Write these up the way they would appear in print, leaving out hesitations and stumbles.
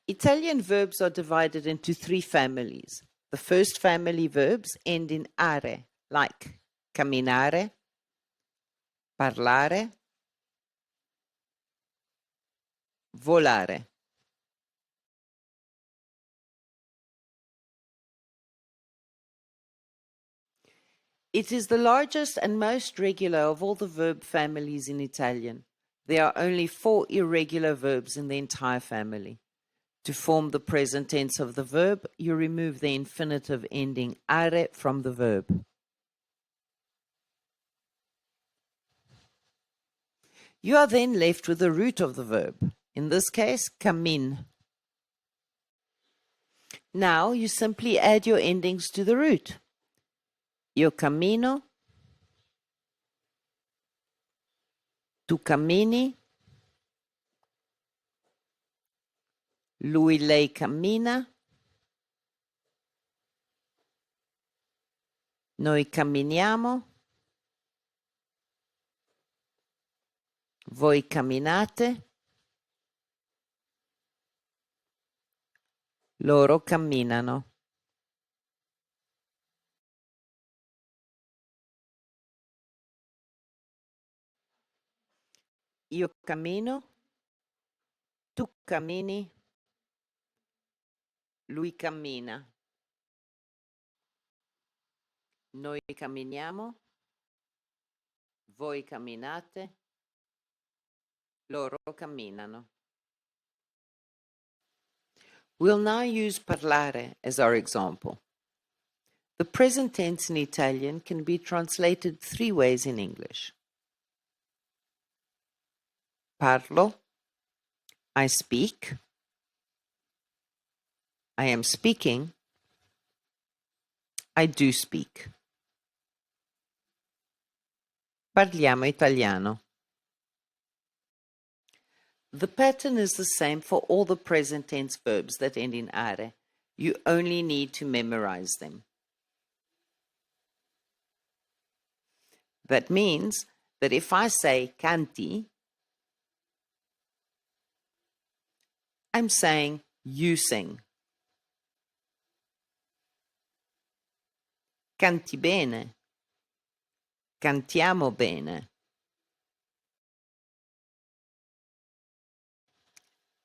Italian verbs are divided into three families. The first family verbs end in are, like camminare, parlare, volare. It is the largest and most regular of all the verb families in Italian. There are only 4 irregular verbs in the entire family. To form the present tense of the verb, you remove the infinitive ending are from the verb. You are then left with the root of the verb, in this case, cammin. Now you simply add your endings to the root. Io cammino, tu cammini, lui, lei cammina, noi camminiamo, voi camminate, loro camminano. Io cammino, tu cammini, lui cammina. Noi camminiamo, voi camminate, loro camminano. We'll now use parlare as our example. The present tense in Italian can be translated 3 ways in English. Parlo, I speak, I am speaking, I do speak. Parliamo italiano. The pattern is the same for all the present tense verbs that end in are. You only need to memorize them. That means that if I say canti, I'm saying you sing. Canti bene. Cantiamo bene.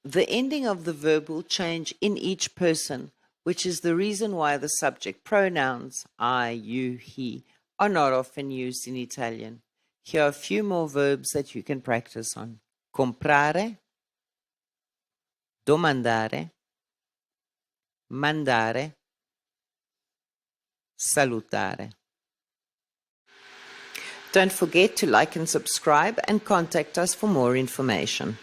The ending of the verb will change in each person, which is the reason why the subject pronouns I, you, he are not often used in Italian. Here are a few more verbs that you can practice on. Comprare, domandare, mandare, salutare. Don't forget to like and subscribe and contact us for more information.